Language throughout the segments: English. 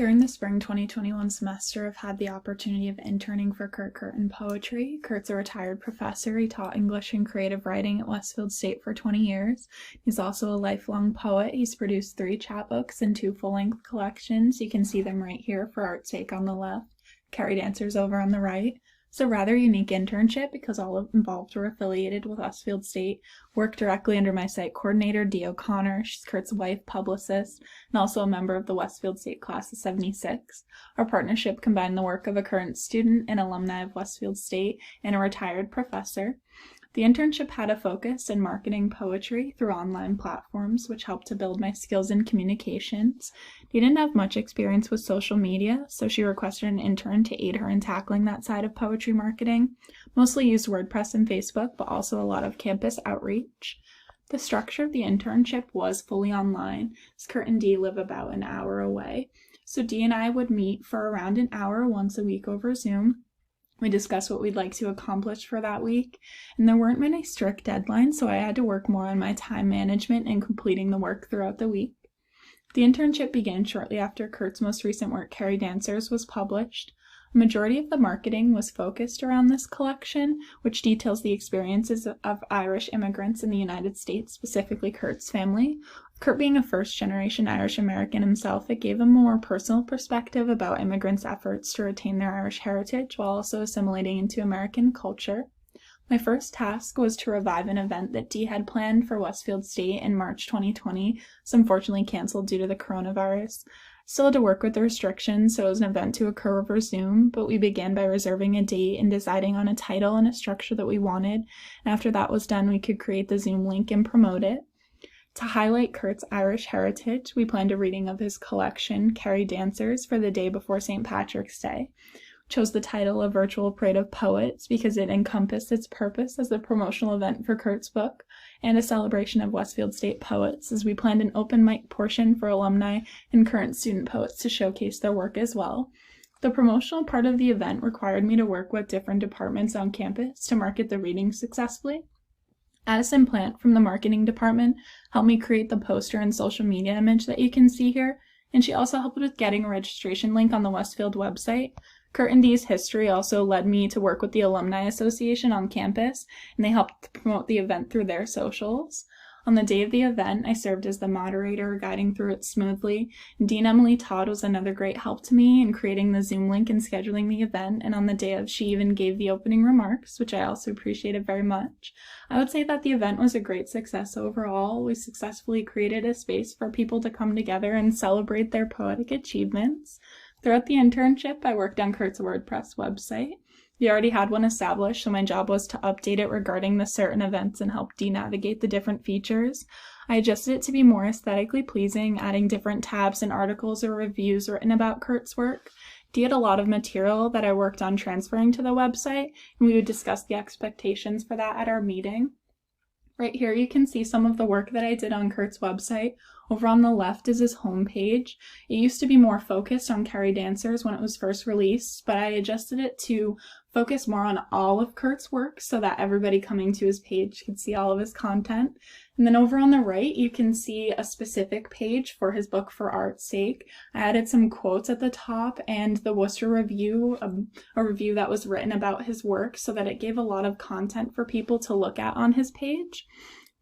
During the spring 2021 semester, I've had the opportunity of interning for Curtin Poetry. Curt's a retired professor. He taught English and creative writing at Westfield State for 20 years. He's also a lifelong poet. He's produced 3 chapbooks and 2 full-length collections. You can see them right here for Art's Sake on the left, Carrie Dancers over on the right. It's a rather unique internship because all involved were affiliated with Westfield State, worked directly under my site coordinator, Dee O'Connor. She's Curt's wife, publicist, and also a member of the Westfield State class of 76. Our partnership combined the work of a current student and alumni of Westfield State and a retired professor. The internship had a focus in marketing poetry through online platforms, which helped to build my skills in communications. Dee didn't have much experience with social media, so she requested an intern to aid her in tackling that side of poetry marketing. Mostly used WordPress and Facebook, but also a lot of campus outreach. The structure of the internship was fully online, as Curt and Dee live about an hour away. So Dee and I would meet for around an hour once a week over Zoom. We discussed what we'd like to accomplish for that week, and there weren't many strict deadlines, so I had to work more on my time management and completing the work throughout the week. The internship began shortly after Curt's most recent work, Carrie Dancers, was published. A majority of the marketing was focused around this collection, which details the experiences of Irish immigrants in the United States, specifically Curt's family. Curt being a first-generation Irish American himself, it gave him a more personal perspective about immigrants' efforts to retain their Irish heritage while also assimilating into American culture. My first task was to revive an event that Dee had planned for Westfield State in March 2020, so unfortunately canceled due to the coronavirus. Still had to work with the restrictions, so it was an event to occur over Zoom, but we began by reserving a date and deciding on a title and a structure that we wanted, and after that was done, we could create the Zoom link and promote it. To highlight Curt's Irish heritage, we planned a reading of his collection, Carrie Dancers, for the day before St. Patrick's Day. We chose the title A Virtual Parade of Poets because it encompassed its purpose as a promotional event for Curt's book and a celebration of Westfield State poets, as we planned an open mic portion for alumni and current student poets to showcase their work as well. The promotional part of the event required me to work with different departments on campus to market the reading successfully. Addison Plant from the marketing department helped me create the poster and social media image that you can see here, and she also helped with getting a registration link on the Westfield website. Curt and Dee's history also led me to work with the Alumni Association on campus, and they helped promote the event through their socials. On the day of the event, I served as the moderator, guiding through it smoothly. Dean Emily Todd was another great help to me in creating the Zoom link and scheduling the event, and on the day of, she even gave the opening remarks, which I also appreciated very much. I would say that the event was a great success overall. We successfully created a space for people to come together and celebrate their poetic achievements. Throughout the internship, I worked on Curt's WordPress website. We already had one established, so my job was to update it regarding the certain events and help Dee navigate the different features. I adjusted it to be more aesthetically pleasing, adding different tabs and articles or reviews written about Curt's work. Dee had a lot of material that I worked on transferring to the website, and we would discuss the expectations for that at our meeting. Right here you can see some of the work that I did on Curt's website. Over on the left is his homepage. It used to be more focused on Carrie Dancers when it was first released, but I adjusted it to focus more on all of Curt's work so that everybody coming to his page could see all of his content. And then over on the right, you can see a specific page for his book For Art's Sake. I added some quotes at the top and the Worcester Review, a review that was written about his work so that it gave a lot of content for people to look at on his page.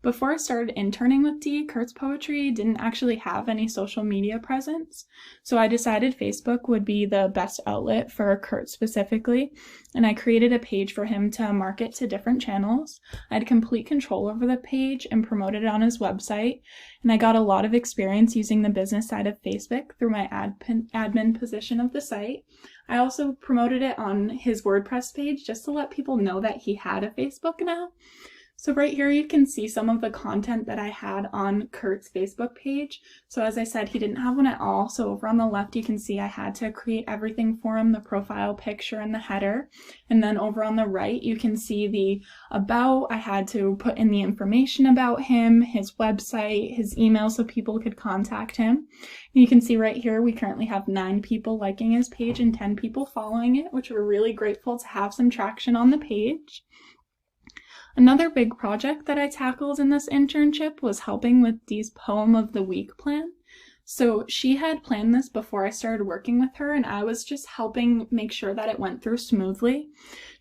Before I started interning with Dee, Curt's poetry didn't actually have any social media presence, so I decided Facebook would be the best outlet for Curt specifically, and I created a page for him to market to different channels. I had complete control over the page and promoted it on his website, and I got a lot of experience using the business side of Facebook through my admin position of the site. I also promoted it on his WordPress page just to let people know that he had a Facebook now. So right here you can see some of the content that I had on Curt's Facebook page. So as I said, he didn't have one at all. So over on the left you can see I had to create everything for him, the profile picture and the header. And then over on the right you can see the about. I had to put in the information about him, his website, his email so people could contact him. And you can see right here we currently have 9 people liking his page and 10 people following it, which we're really grateful to have some traction on the page. Another big project that I tackled in this internship was helping with Dee's Poem of the Week plan. So she had planned this before I started working with her, and I was just helping make sure that it went through smoothly.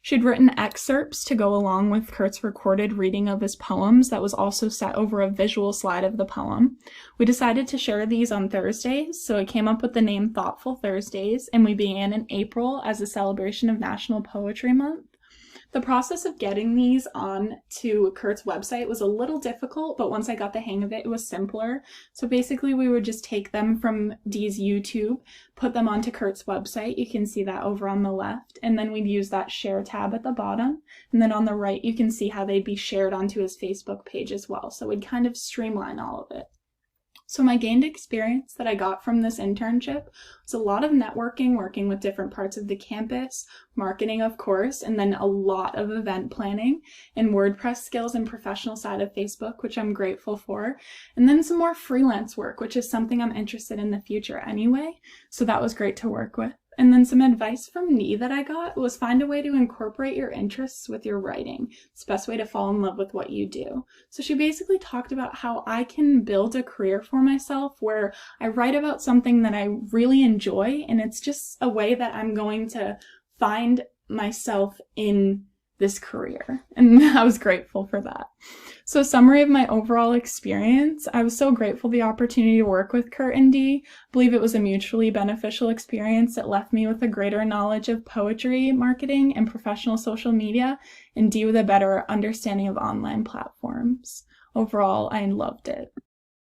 She'd written excerpts to go along with Curt's recorded reading of his poems that was also set over a visual slide of the poem. We decided to share these on Thursdays, so I came up with the name Thoughtful Thursdays, and we began in April as a celebration of National Poetry Month. The process of getting these on to Curt's website was a little difficult, but once I got the hang of it, it was simpler. So basically we would just take them from Dee's YouTube, put them onto Curt's website. You can see that over on the left, and then we'd use that share tab at the bottom. And then on the right, you can see how they'd be shared onto his Facebook page as well. So we'd kind of streamline all of it. So my gained experience that I got from this internship was a lot of networking, working with different parts of the campus, marketing, of course, and then a lot of event planning and WordPress skills and professional side of Facebook, which I'm grateful for, and then some more freelance work, which is something I'm interested in the future anyway. So that was great to work with. And then some advice from Dee that I got was find a way to incorporate your interests with your writing. It's the best way to fall in love with what you do. So she basically talked about how I can build a career for myself where I write about something that I really enjoy, and it's just a way that I'm going to find myself in this career. And I was grateful for that. So summary of my overall experience, I was so grateful for the opportunity to work with Curt and Dee. I believe it was a mutually beneficial experience that left me with a greater knowledge of poetry, marketing, and professional social media, and Dee with a better understanding of online platforms. Overall, I loved it.